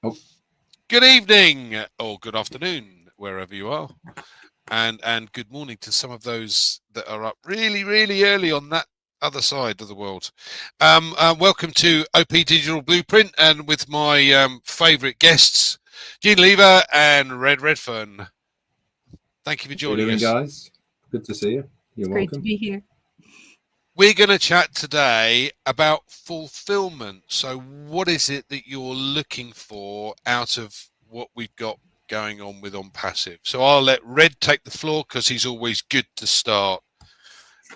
Oh, Good evening or good afternoon, wherever you are, and good morning to some of those that are up really, really early on that other side of the world. Welcome to OP Digital Blueprint, and with my favourite guests, Gene Lever and Red Redfern. Thank you for how you joining doing, us. guys? Good to see you. You're It's great to welcome. be here. We're going to chat today about fulfillment. So, what is it that you're looking for out of what we've got going on with ONPASSIVE? So, I'll let Red take the floor because he's always good to start.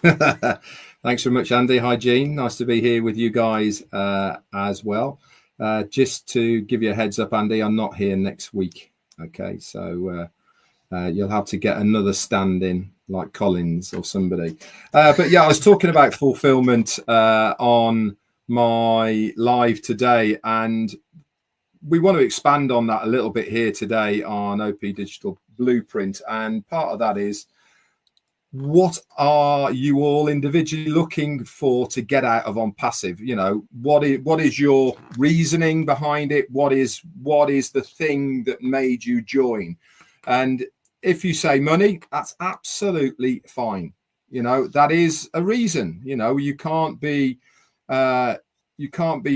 Thanks very much, Andy. Hi, Gene. Nice to be here with you guys as well. Just to give you a heads up, Andy, I'm not here next week. Okay, so you'll have to get another stand-in like Collins or somebody. But yeah, I was talking about fulfillment on my live today, and we want to expand on that a little bit here today on OP Digital Blueprint. And part of that is, what are you all individually looking for to get out of ONPASSIVE? You know, what is your reasoning behind it? What is the thing that made you join? And if you say money, that's absolutely fine. You know, that is a reason. You know, you can't be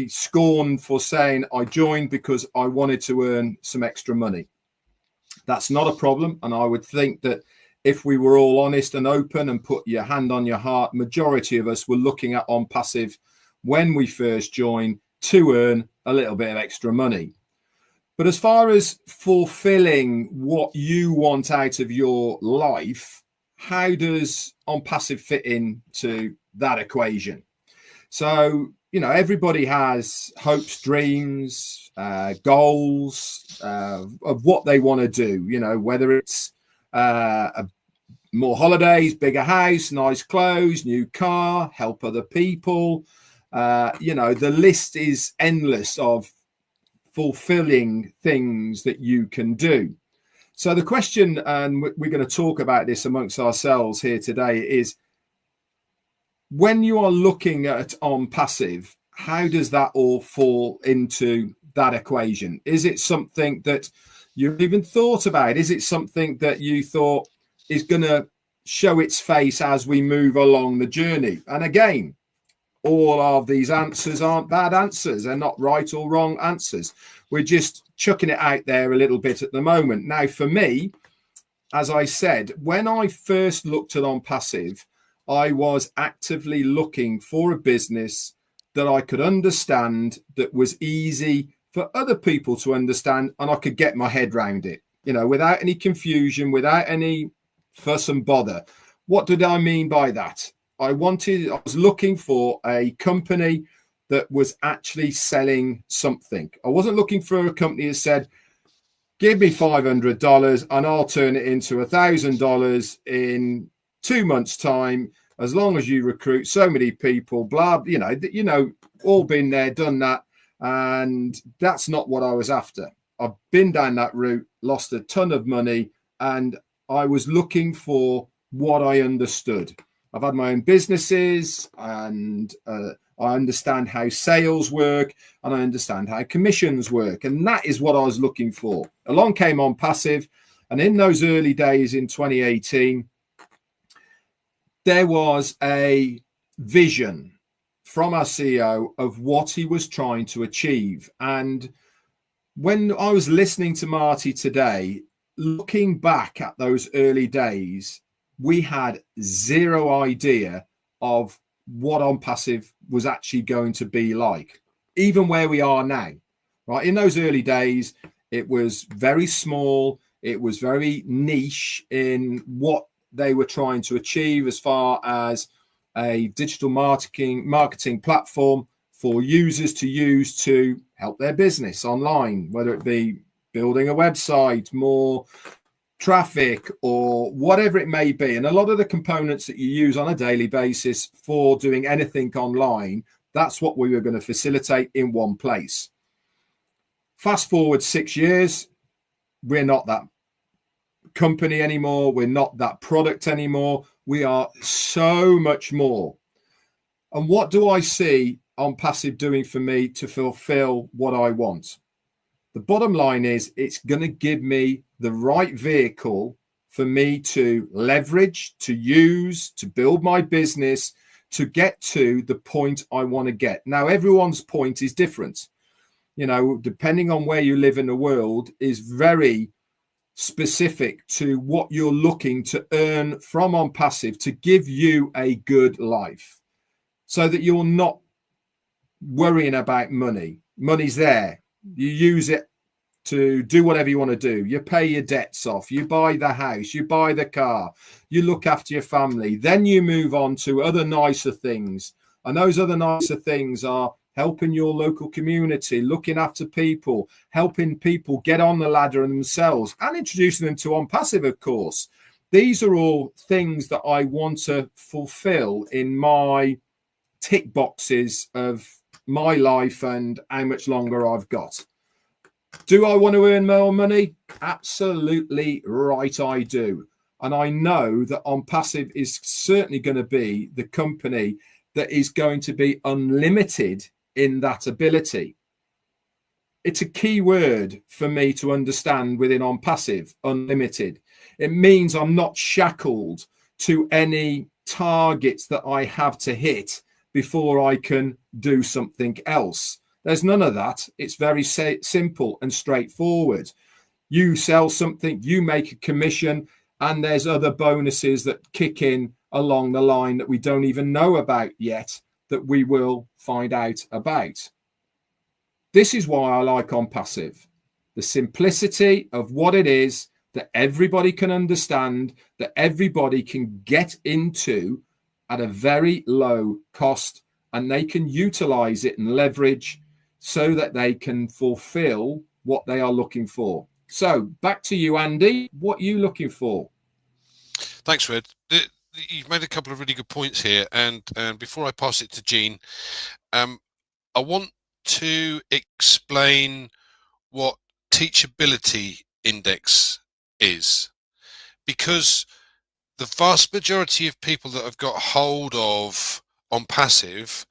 scorned for saying I joined because I wanted to earn some extra money. That's not a problem. And I would think that if we were all honest and open and put your hand on your heart, majority of us were looking at ONPASSIVE when we first joined to earn a little bit of extra money. But as far as fulfilling what you want out of your life, how does ONPASSIVE fit into that equation? So, you know, everybody has hopes, dreams, goals of what they want to do, you know, whether it's more holidays, bigger house, nice clothes, new car, help other people. You know, the list is endless of fulfilling things that you can do. So the question, and we're going to talk about this amongst ourselves here today, is when you are looking at ONPASSIVE, how does that all fall into that equation? Is it something that you've even thought about? Is it something that you thought is going to show its face as we move along the journey? And again, all of these answers aren't bad answers. They're not right or wrong answers. We're just chucking it out there a little bit at the moment. Now, for me, as I said, when I first looked at ONPASSIVE, I was actively looking for a business that I could understand, that was easy for other people to understand, and I could get my head around it, you know, without any confusion, without any fuss and bother. What did I mean by that? I was looking for a company that was actually selling something. I wasn't looking for a company that said, give me $500 and I'll turn it into $1,000 in 2 months' time, as long as you recruit so many people, blah, you know, all been there, done that. And that's not what I was after. I've been down that route, lost a ton of money, and I was looking for what I understood. I've had my own businesses, and I understand how sales work, and I understand how commissions work. And that is what I was looking for. Along came ONPASSIVE, and in those early days in 2018, there was a vision from our CEO of what he was trying to achieve. And when I was listening to Marty today, looking back at those early days, we had zero idea of what ONPASSIVE was actually going to be like, even where we are now. Right, in those early days, it was very small. It was very niche in what they were trying to achieve as far as a digital marketing platform for users to use to help their business online, whether it be building a website, more traffic, or whatever it may be. And a lot of the components that you use on a daily basis for doing anything online, that's what we were going to facilitate in one place. Fast forward 6 years, we're not that company anymore. We're not that product anymore. We are so much more. And what do I see ONPASSIVE doing for me to fulfill what I want? The bottom line is it's going to give me the right vehicle for me to leverage, to use, to build my business, to get to the point I want to get. Now, everyone's point is different. You know, depending on where you live in the world is very specific to what you're looking to earn from ONPASSIVE to give you a good life, so that you're not worrying about money. Money's there. You use it to do whatever you want to do. You pay your debts off, you buy the house, you buy the car, you look after your family, then you move on to other nicer things. And those other nicer things are helping your local community, looking after people, helping people get on the ladder themselves, and introducing them to ONPASSIVE, of course. These are all things that I want to fulfill in my tick boxes of my life and how much longer I've got. Do I want to earn more money? Absolutely right, I do. And I know that ONPASSIVE is certainly going to be the company that is going to be unlimited in that ability. It's a key word for me to understand within ONPASSIVE, unlimited. It means I'm not shackled to any targets that I have to hit before I can do something else. There's none of that. It's very simple and straightforward. You sell something, you make a commission, and there's other bonuses that kick in along the line that we don't even know about yet, that we will find out about. This is why I like ONPASSIVE. The simplicity of what it is, that everybody can understand, that everybody can get into at a very low cost, and they can utilize it and leverage so that they can fulfill what they are looking for. So back to you, Andy. What are you looking for? Thanks, Red. You've made a couple of really good points here, and before I pass it to Jean, I want to explain what teachability index is, because the vast majority of people that have got hold of ONPASSIVE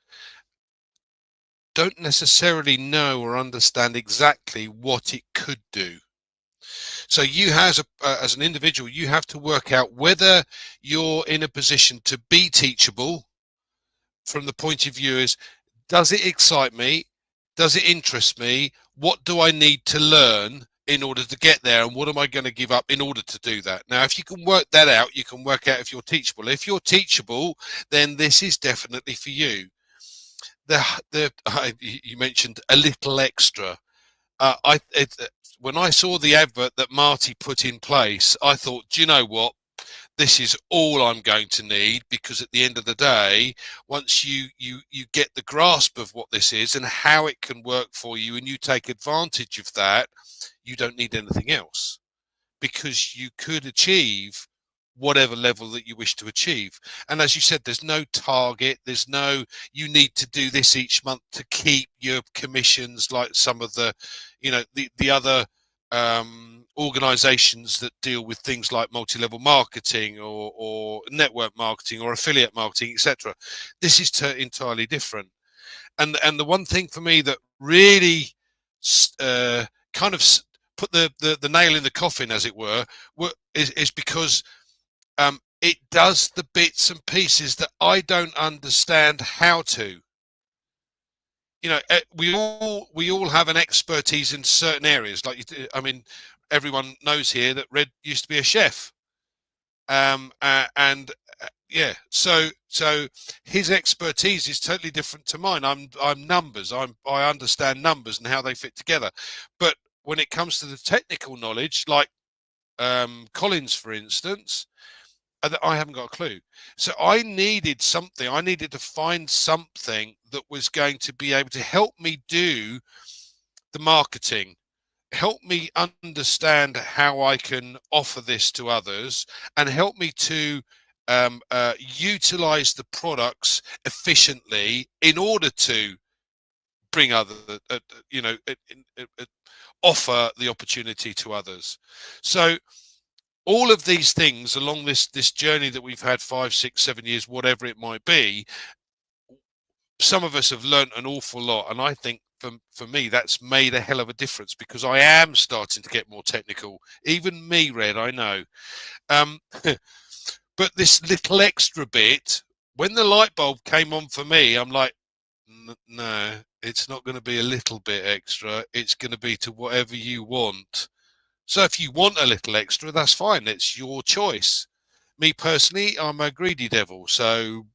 don't necessarily know or understand exactly what it could do. So you as an individual, you have to work out whether you're in a position to be teachable from the point of view is, does it excite me? Does it interest me? What do I need to learn in order to get there? And what am I going to give up in order to do that? Now, if you can work that out, you can work out if you're teachable. If you're teachable, then this is definitely for you. You mentioned a little extra. When I saw the advert that Marty put in place, I thought, do you know what? This is all I'm going to need, because at the end of the day, once you get the grasp of what this is and how it can work for you, and you take advantage of that, you don't need anything else, because you could achieve whatever level that you wish to achieve. And as you said, there's no target, there's no you need to do this each month to keep your commissions, like some of the the other organizations that deal with things like multi-level marketing or network marketing or affiliate marketing, etc. This is entirely different. And the one thing for me that really kind of put the nail in the coffin, as it were, is because it does the bits and pieces that I don't understand how to. We all have an expertise in certain areas. Like, I mean, everyone knows here that Red used to be a chef, yeah. So his expertise is totally different to mine. I'm numbers. I understand numbers and how they fit together. But when it comes to the technical knowledge, like Collins, for instance, I haven't got a clue. So I needed something. I needed to find something that was going to be able to help me do the marketing, help me understand how I can offer this to others, and help me to utilize the products efficiently in order to bring other, offer the opportunity to others. So all of these things along this journey that we've had 5, 6, 7 years, whatever it might be, some of us have learnt an awful lot, and I think for me that's made a hell of a difference, because I am starting to get more technical. Even me, Red, I know. But this little extra bit, when the light bulb came on for me, I'm like, no, it's not going to be a little bit extra. It's going to be to whatever you want. So if you want a little extra, that's fine. It's your choice. Me personally, I'm a greedy devil. So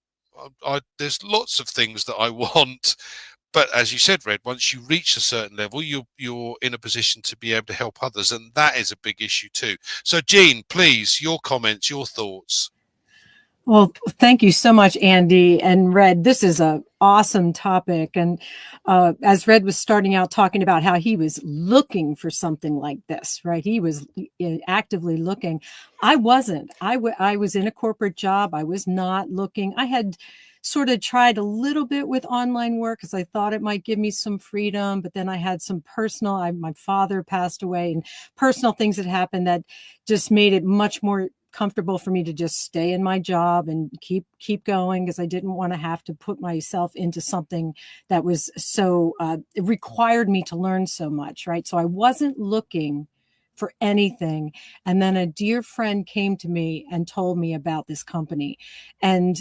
there's lots of things that I want. But as you said, Red, once you reach a certain level, you're in a position to be able to help others. And that is a big issue too. So Jean, please, your comments, your thoughts. Well, thank you so much, Andy and Red. This is an awesome topic. And as Red was starting out talking about how he was looking for something like this, right? He was actively looking. I wasn't. I was in a corporate job. I was not looking. I had sort of tried a little bit with online work because I thought it might give me some freedom. But then I had some my father passed away, and personal things that happened that just made it much more comfortable for me to just stay in my job and keep going, because I didn't want to have to put myself into something that was so it required me to learn so much, right? So I wasn't looking for anything. And then a dear friend came to me and told me about this company, and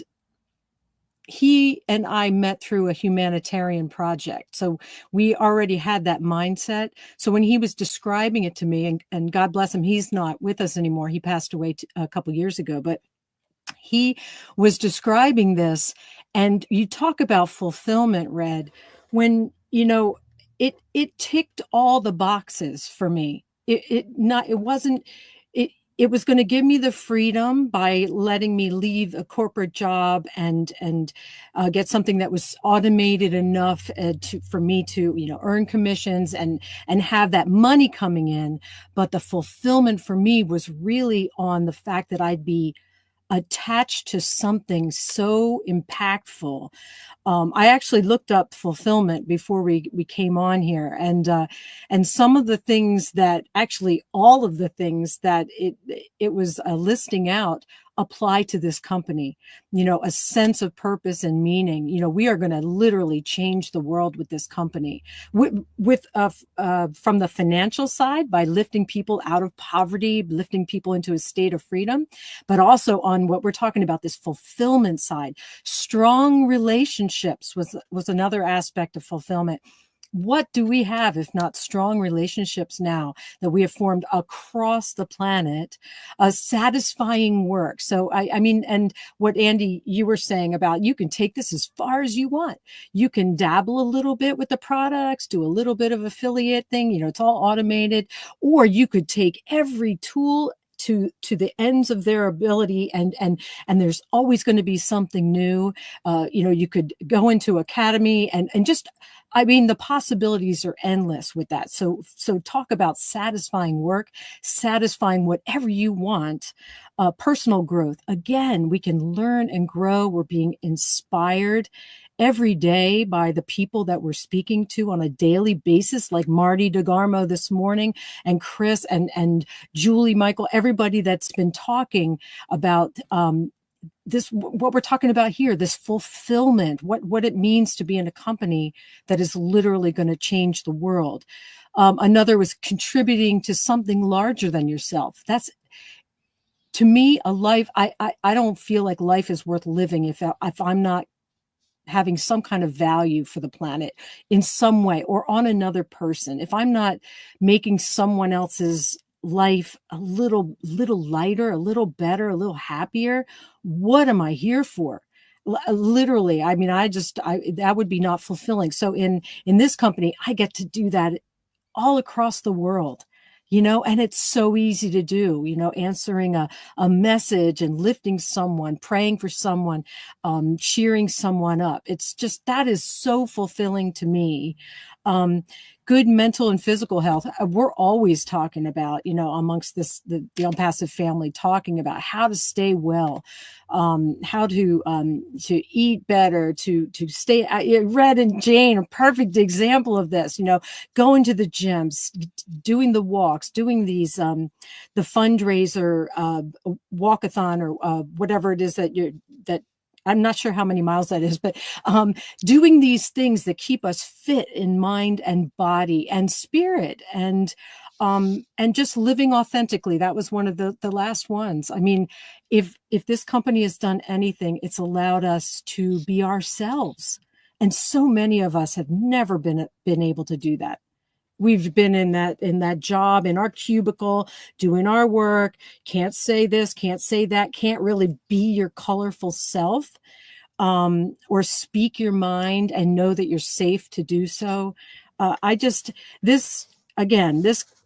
he and I met through a humanitarian project. So we already had that mindset. So when he was describing it to me, and God bless him, he's not with us anymore. He passed away a couple years ago, but he was describing this. And you talk about fulfillment, Red, when, it ticked all the boxes for me. It was going to give me the freedom by letting me leave a corporate job and get something that was automated enough for me to earn commissions and have that money coming in. But the fulfillment for me was really on the fact that I'd be attached to something so impactful. I actually looked up fulfillment before we came on here, and some of the things that all of the things that it was listing out apply to this company. A sense of purpose and meaning. We are going to literally change the world with this company, from the financial side by lifting people out of poverty, lifting people into a state of freedom, but also on what we're talking about, this fulfillment side. Strong relationships was another aspect of fulfillment. What do we have if not strong relationships now that we have formed across the planet? Satisfying work. So I mean, and what Andy, you were saying about, you can take this as far as you want. You can dabble a little bit with the products, do a little bit of affiliate thing. It's all automated. Or you could take every tool to the ends of their ability, and there's always going to be something new. You could go into academy and just, I mean, the possibilities are endless with that. So talk about satisfying work, satisfying whatever you want. Personal growth. Again, we can learn and grow. We're being inspired every day by the people that we're speaking to on a daily basis, like Marty DeGarmo this morning, and Chris and Julie, Michael, everybody that's been talking about this, what we're talking about here, this fulfillment, what it means to be in a company that is literally going to change the world. Another was contributing to something larger than yourself. That's, to me, a life. I don't feel like life is worth living if I'm not having some kind of value for the planet in some way or on another person. If I'm not making someone else's life a little lighter, a little better, a little happier, what am I here for? Literally, I mean, that would be not fulfilling. So in this company, I get to do that all across the world. And it's so easy to do, answering a message and lifting someone, praying for someone, cheering someone up. It's just, that is so fulfilling to me. Good mental and physical health. We're always talking about, amongst the ONPASSIVE family, talking about how to stay well, how to eat better, to stay. Red and Jane, a perfect example of this. Going to the gyms, doing the walks, doing these the fundraiser walkathon or whatever it is that I'm not sure how many miles that is, but doing these things that keep us fit in mind and body and spirit, and just living authentically. That was one of the last ones. I mean, if this company has done anything, it's allowed us to be ourselves. And so many of us have never been able to do that. We've been in that job, in our cubicle, doing our work, can't say this, can't say that, can't really be your colorful self, or speak your mind and know that you're safe to do so.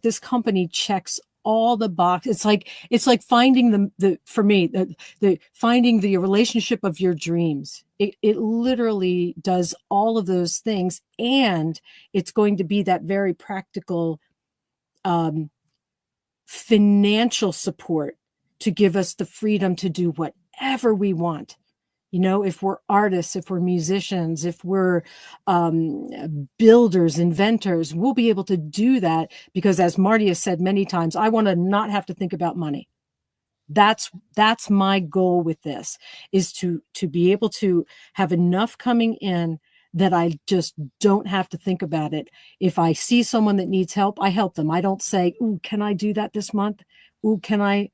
This company checks all the boxes. It's like finding for me, the finding the relationship of your dreams. It literally does all of those things, and it's going to be that very practical financial support to give us the freedom to do whatever we want. You know, if we're artists, if we're musicians, if we're builders, inventors, we'll be able to do that because, as Marty has said many times, I want to not have to think about money. That's my goal with this, is to be able to have enough coming in that I just don't have to think about it. If I see someone that needs help, I help them. I don't say, "Ooh, can I do that this month? Ooh, can I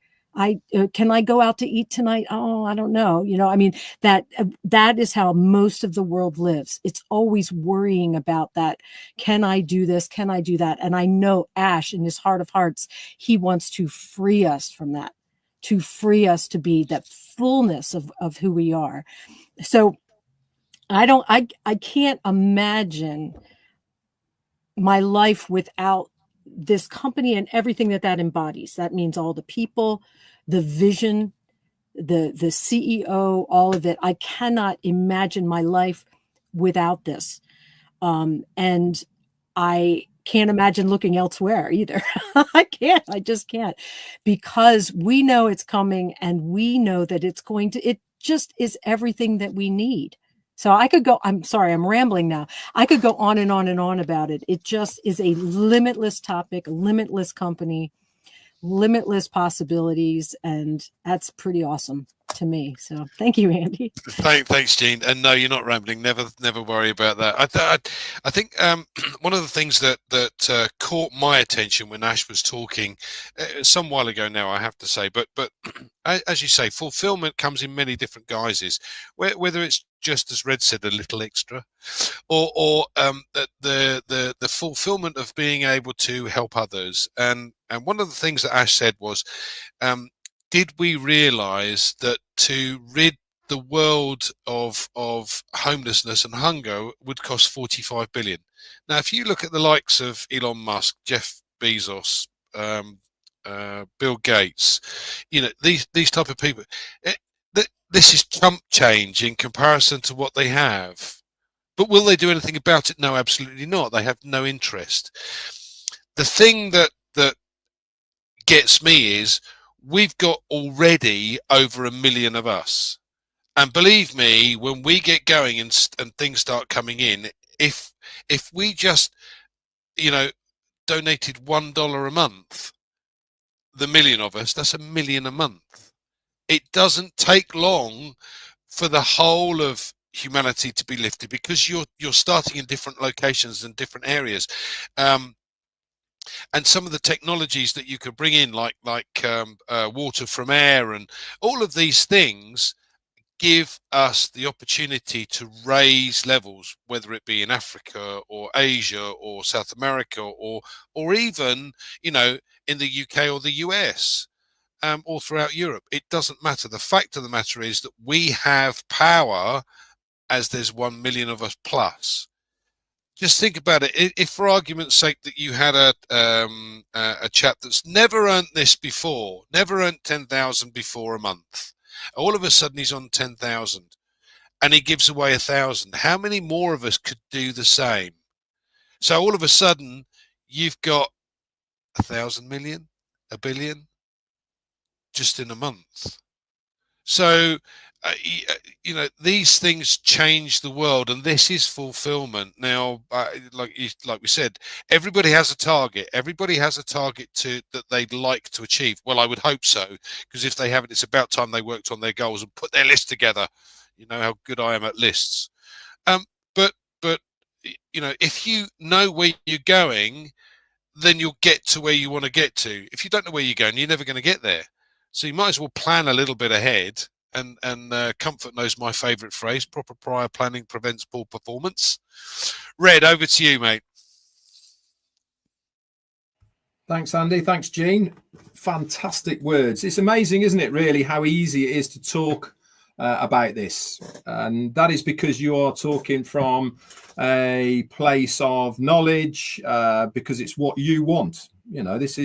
go out to eat tonight? Oh, I don't know." You know, I mean, that is how most of the world lives. It's always worrying about that. Can I do this? Can I do that? And I know Ash, in his heart of hearts, he wants to free us from that, to free us to be that fullness of who we are. So I can't imagine my life without this company and everything that embodies. That means all the people, the vision, the CEO, all of it. I cannot imagine my life without this. And I can't imagine looking elsewhere either. I just can't, because we know it's coming, and we know that it just is everything that we need. So I could go, I'm sorry, I'm rambling now. I could go on and on and on about it. It just is a limitless topic, limitless company, limitless possibilities. And that's pretty awesome to me. So thank you, Andy. Thanks, Jean. And no, you're not rambling. Never worry about that. I think one of the things that caught my attention when Ash was talking some while ago now, I have to say, but as you say, fulfillment comes in many different guises. Whether it's just, as Red said, a little extra, or the fulfillment of being able to help others. And one of the things that Ash said was, did we realize that to rid the world of homelessness and hunger would cost 45 billion? Now, if you look at the likes of Elon Musk, Jeff Bezos, Bill Gates, you know, these type of people, this is chump change in comparison to what they have. But will they do anything about it? No, absolutely not. They have no interest. The thing that gets me is, we've got already over 1 million of us. And believe me, when we get going and things start coming in, if we just, you know, donated $1 a month, the million of us, that's 1 million a month. It doesn't take long for the whole of humanity to be lifted, because you're starting in different locations and different areas. And some of the technologies that you could bring in, like water from air, and all of these things give us the opportunity to raise levels, whether it be in Africa or Asia or South America, or even, you know, in the UK or the US, or throughout Europe. It doesn't matter. The fact of the matter is that we have power, as there's 1 million of us plus. Just think about it. If, for argument's sake, that you had a chap that's never earned this before, never earned 10,000 before a month, all of a sudden he's on 10,000, and he gives away 1,000. How many more of us could do the same? So all of a sudden, you've got 1,000 million, 1 billion, just in a month. So, you know, these things change the world, and this is fulfillment. Now, like we said, everybody has a target. Everybody has a target that they'd like to achieve. Well, I would hope so, because if they haven't, it's about time they worked on their goals and put their list together. You know how good I am at lists. But you know, if you know where you're going, then you'll get to where you want to get to. If you don't know where you're going, you're never going to get there. So you might as well plan a little bit ahead. And Comfort knows my favourite phrase: proper prior planning prevents poor performance. Red, over to you, mate. Thanks, Andy. Thanks, Gene. Fantastic words. It's amazing, isn't it, really, how easy it is to talk about this. And that is because you are talking from a place of knowledge, because it's what you want. You know, it's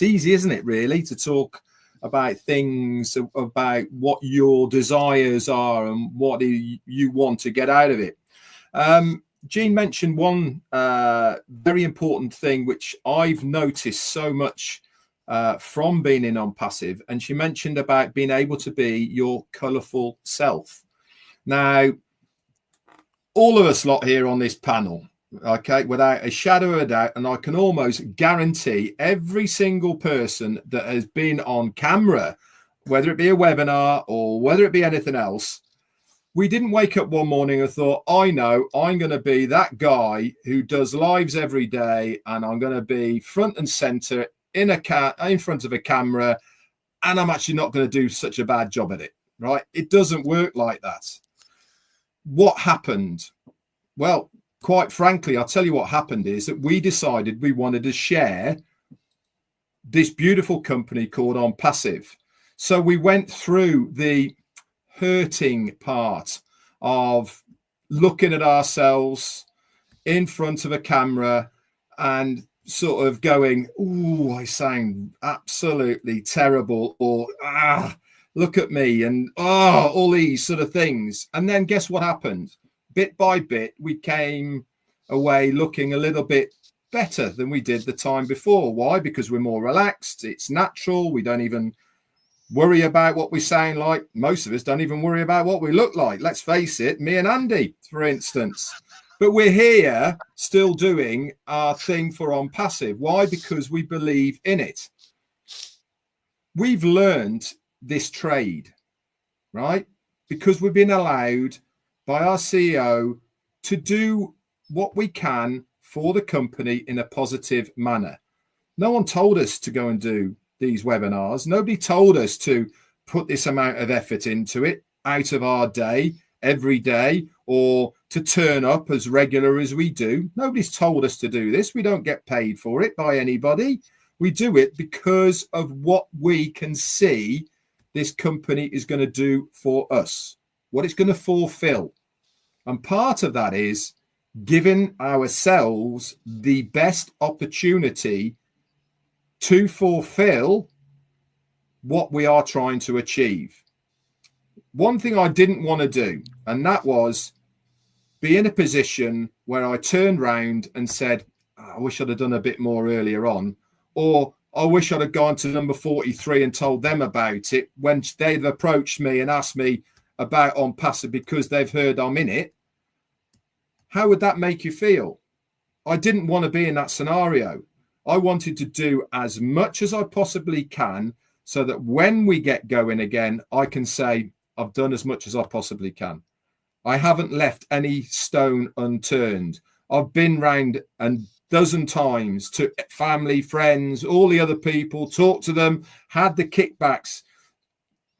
easy, isn't it, really, to talk about things, about what your desires are and what you want to get out of it. Jean mentioned one very important thing which I've noticed so much from being in ONPASSIVE, and she mentioned about being able to be your colourful self. Now, all of us lot here on this panel, okay, without a shadow of a doubt, and I can almost guarantee every single person that has been on camera, whether it be a webinar or whether it be anything else, we didn't wake up one morning and thought, I know I'm going to be that guy who does lives every day, and I'm going to be front and center in front of a camera, and I'm actually not going to do such a bad job at it, right? It doesn't work like that. What happened? Well, quite frankly, I'll tell you what happened is that we decided we wanted to share this beautiful company called ONPASSIVE. So we went through the hurting part of looking at ourselves in front of a camera and sort of going, "Ooh, I sound absolutely terrible," or look at me, and all these sort of things. And then guess what happened? Bit by bit, we came away looking a little bit better than we did the time before. Why? Because we're more relaxed. It's natural. We don't even worry about what we sound like. Most of us don't even worry about what we look like. Let's face it, me and Andy, for instance. But we're here still doing our thing for ONPASSIVE. Why? Because we believe in it. We've learned this trade, right? Because we've been allowed by our CEO to do what we can for the company in a positive manner. No one told us to go and do these webinars. Nobody told us to put this amount of effort into it out of our day, every day, or to turn up as regular as we do. Nobody's told us to do this. We don't get paid for it by anybody. We do it because of what we can see this company is going to do for us, what it's going to fulfill. And part of that is giving ourselves the best opportunity to fulfill what we are trying to achieve. One thing I didn't want to do, and that was be in a position where I turned round and said, I wish I'd have done a bit more earlier on, or I wish I'd have gone to number 43 and told them about it when they've approached me and asked me about ONPASSIVE because they've heard I'm in it. How would that make you feel? I didn't want to be in that scenario. I wanted to do as much as I possibly can so that when we get going again, I can say I've done as much as I possibly can. I haven't left any stone unturned. I've been round a dozen times to family, friends, all the other people, talked to them, had the kickbacks.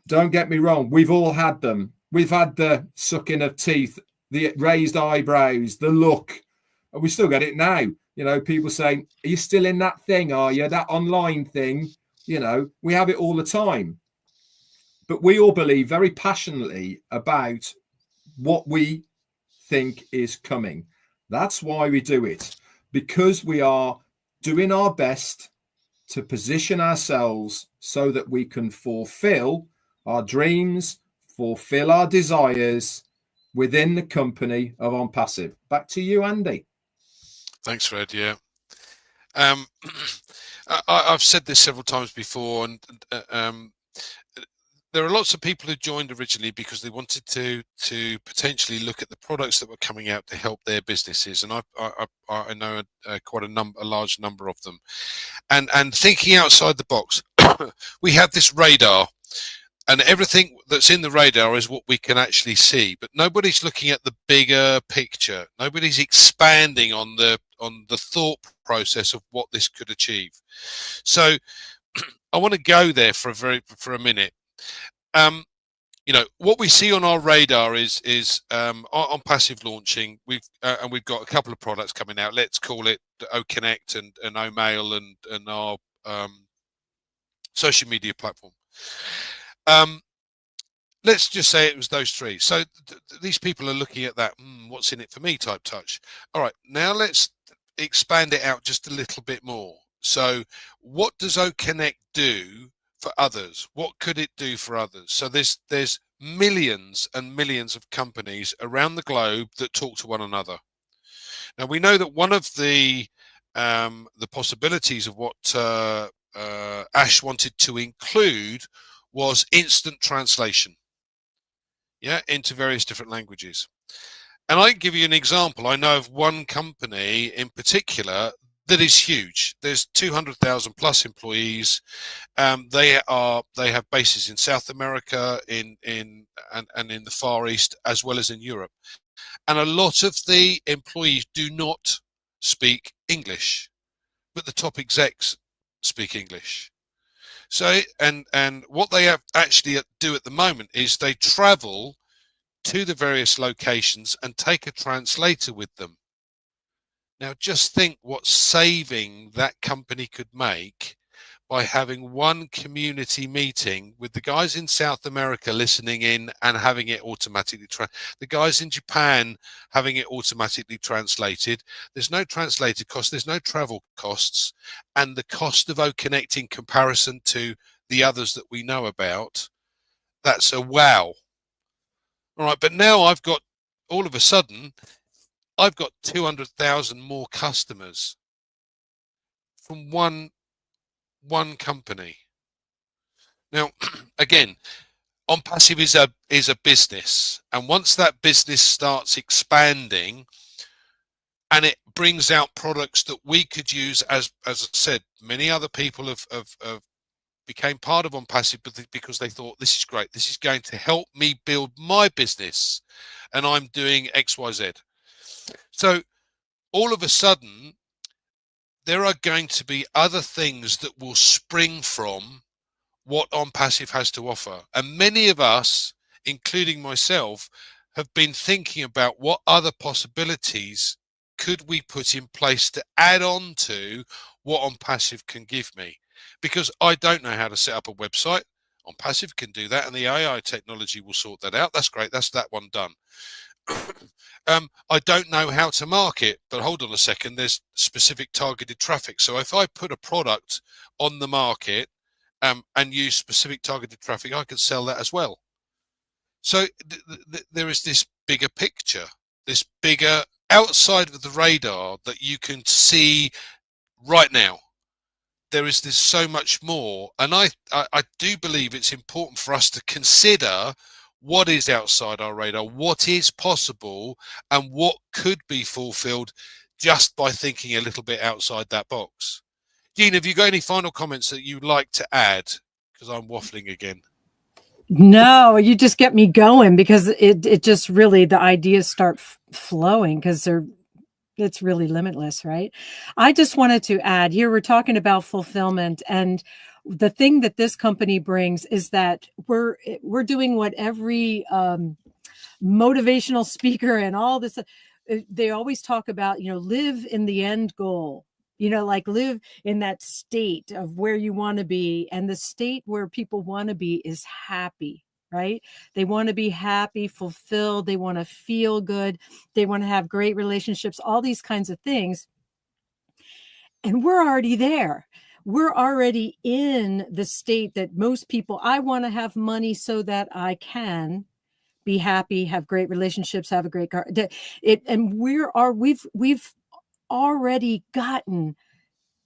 Don't get me wrong, we've all had them. We've had the sucking of teeth, the raised eyebrows, the look. We still get it now. You know, people saying, are you still in that thing? Are you that online thing? You know, we have it all the time. But we all believe very passionately about what we think is coming. That's why we do it, because we are doing our best to position ourselves so that we can fulfill our dreams, fulfill our desires within the company of ONPASSIVE. Back to you, Andy. Thanks, Fred. Yeah. I've said this several times before, and there are lots of people who joined originally because they wanted to potentially look at the products that were coming out to help their businesses, and I know quite a large number of them, and thinking outside the box. We have this radar. and everything that's in the radar is what we can actually see, but nobody's looking at the bigger picture. Nobody's expanding on the thought process of what this could achieve. So I want to go there for a minute. You know, what we see on our radar is on passive launching. We've got a couple of products coming out. Let's call it OConnect and OMail and our social media platform. Let's just say it was those three. So these people are looking at that, what's in it for me type touch. All right, now let's expand it out just a little bit more. So what does OConnect do for others? What could it do for others? So there's millions and millions of companies around the globe that talk to one another. Now we know that one of the possibilities of what Ash wanted to include was instant translation, into various different languages. And I can give you an example. I know of one company in particular that is huge. There's 200,000 plus employees. They have bases in South America, and in the Far East, as well as in Europe. And a lot of the employees do not speak English, but the top execs speak English. So, and what they actually do at the moment is they travel to the various locations and take a translator with them. Now, just think what saving that company could make by having one community meeting with the guys in South America listening in and having it automatically the guys in Japan having it automatically translated. There's no translator cost, there's no travel costs, and the cost of OConnect in comparison to the others that we know about, that's a wow. All right, but now I've got, all of a sudden, I've got 200,000 more customers from one company. Now, again, ONPASSIVE is a business, and once that business starts expanding, and it brings out products that we could use, as I said, many other people have became part of ONPASSIVE because they thought, this is great, this is going to help me build my business, and I'm doing XYZ. So all of a sudden, there are going to be other things that will spring from what ONPASSIVE has to offer. And many of us, including myself, have been thinking about what other possibilities could we put in place to add on to what ONPASSIVE can give me. Because I don't know how to set up a website. ONPASSIVE can do that, and the AI technology will sort that out. That's great. That's that one done. I don't know how to market, but hold on a second, there's specific targeted traffic. So if I put a product on the market and use specific targeted traffic, I can sell that as well. So there is this bigger picture, this bigger outside of the radar that you can see right now. There is this so much more, and I do believe it's important for us to consider what is outside our radar, what is possible, and what could be fulfilled just by thinking a little bit outside that box. Jean, have you got any final comments that you'd like to add? Because I'm waffling again. No, you just get me going, because it just really, the ideas start flowing, because it's really limitless, right? I just wanted to add here, we're talking about fulfillment, and the thing that this company brings is that we're doing what every motivational speaker and all this, they always talk about, live in the end goal, like live in that state of where you want to be. And the state where people want to be is happy, right? They want to be happy, fulfilled. They want to feel good. They want to have great relationships, all these kinds of things. And we're already there. We're already in the state that most people, I want to have money so that I can be happy, have great relationships, have a great car. And we've already gotten,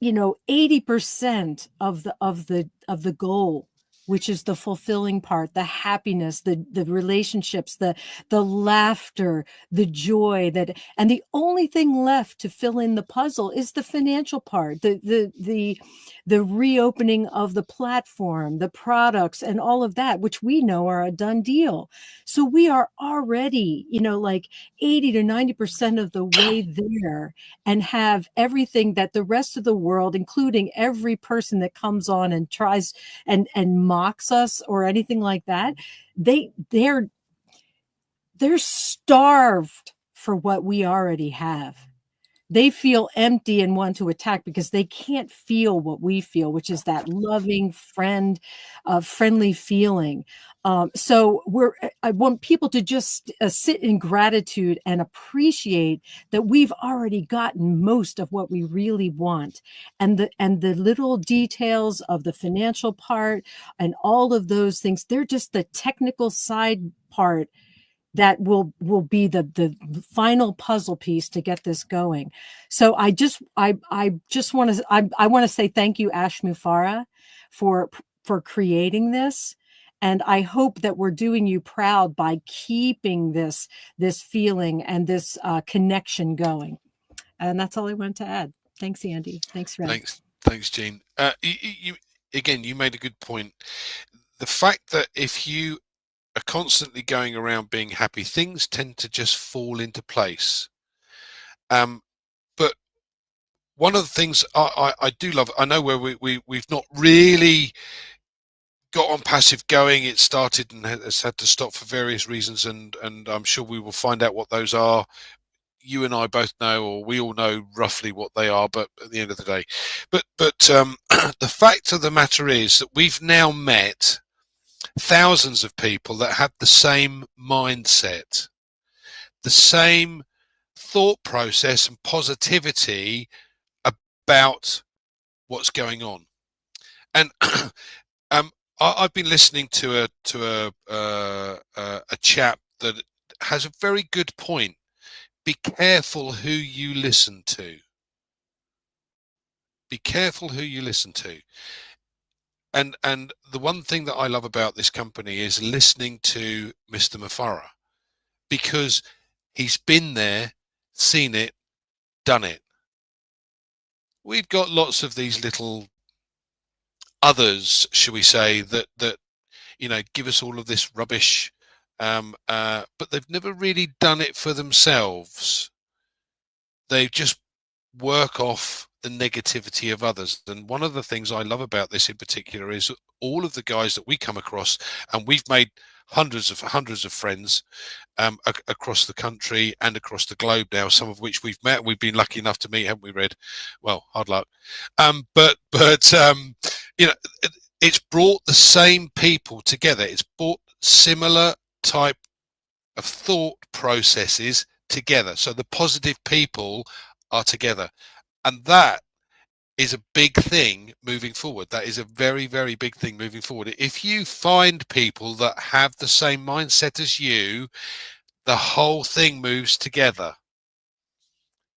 80% of the goal. which is the fulfilling part, the happiness, the relationships, the laughter, the joy, and the only thing left to fill in the puzzle is the financial part, the reopening of the platform, the products, and all of that, which we know are a done deal. So we are already, like 80 to 90% of the way there, and have everything that the rest of the world, including every person that comes on and tries and mocks us or anything like that, they're starved for what we already have. They feel empty and want to attack because they can't feel what we feel, which is that loving friendly feeling. So I want people to just sit in gratitude and appreciate that we've already gotten most of what we really want. And the little details of the financial part and all of those things, they're just the technical side part that will be the final puzzle piece to get this going. So I want to say thank you, Ash Mufareh, for creating this. And I hope that we're doing you proud by keeping this feeling and this connection going. And that's all I wanted to add. Thanks, Andy. Thanks, Red. Thanks, Jean. You made a good point. The fact that if you are constantly going around being happy, things tend to just fall into place. But one of the things I do love, I know where we've not really got ONPASSIVE going. It started and has had to stop for various reasons, and I'm sure we will find out what those are. You and I both know, or we all know roughly what they are, but at the end of the day, but the fact of the matter is that we've now met thousands of people that have the same mindset, the same thought process and positivity about what's going on. And I've been listening to a chap that has a very good point. Be careful who you listen to. Be careful who you listen to. And the one thing that I love about this company is listening to Mr. Mufareh, because he's been there, seen it, done it. We've got lots of these little others, shall we say, that give us all of this rubbish, but they've never really done it for themselves. They just work off the negativity of others. And one of the things I love about this in particular is all of the guys that we come across, and we've made hundreds of friends across the country and across the globe now, some of which we've met. We've been lucky enough to meet, haven't we, Red? Well, hard luck. But it's brought the same people together. It's brought similar type of thought processes together. So the positive people are together. And that is a big thing moving forward. That is a very, very big thing moving forward. If you find people that have the same mindset as you, the whole thing moves together.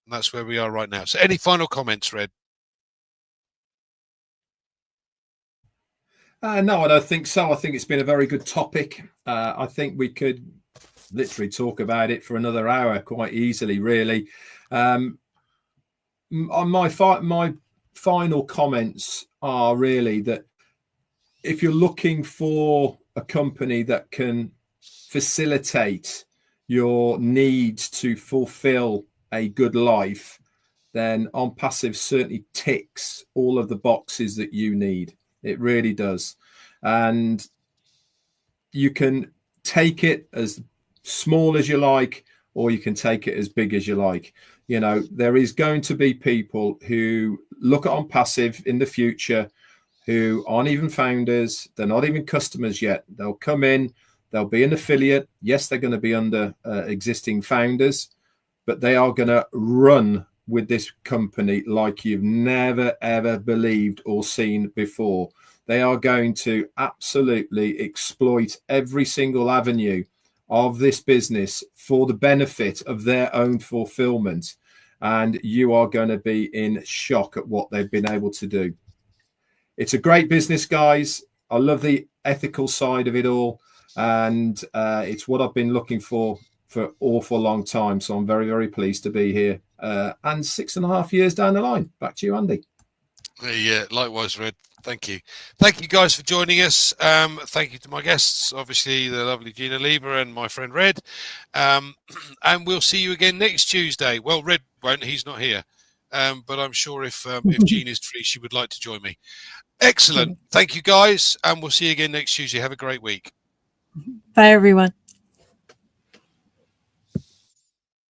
And that's where we are right now. So any final comments, Red? No, I don't think so. I think it's been a very good topic. I think we could literally talk about it for another hour quite easily, really. My final comments are really that if you're looking for a company that can facilitate your needs to fulfill a good life, then ONPASSIVE certainly ticks all of the boxes that you need. It really does. And you can take it as small as you like, or you can take it as big as you like. There is going to be people who look at ONPASSIVE in the future who aren't even founders. They're not even customers yet. They'll come in, they'll be an affiliate. Yes, they're going to be under existing founders, but they are going to run with this company like you've never, ever believed or seen before. They are going to absolutely exploit every single avenue of this business for the benefit of their own fulfillment. And you are going to be in shock at what they've been able to do. It's a great business, guys. I love the ethical side of it all, and it's what I've been looking for awful long time. So I'm very, very pleased to be here. And 6.5 years down the line. Back to you, Andy. Yeah, likewise, Red. Thank you. Thank you guys for joining us. Thank you to my guests, obviously the lovely Gina Lever and my friend Red. And we'll see you again next Tuesday. Well, Red won't, he's not here. But I'm sure if Gina is free, she would like to join me. Excellent. Thank you guys. And we'll see you again next Tuesday. Have a great week. Bye, everyone.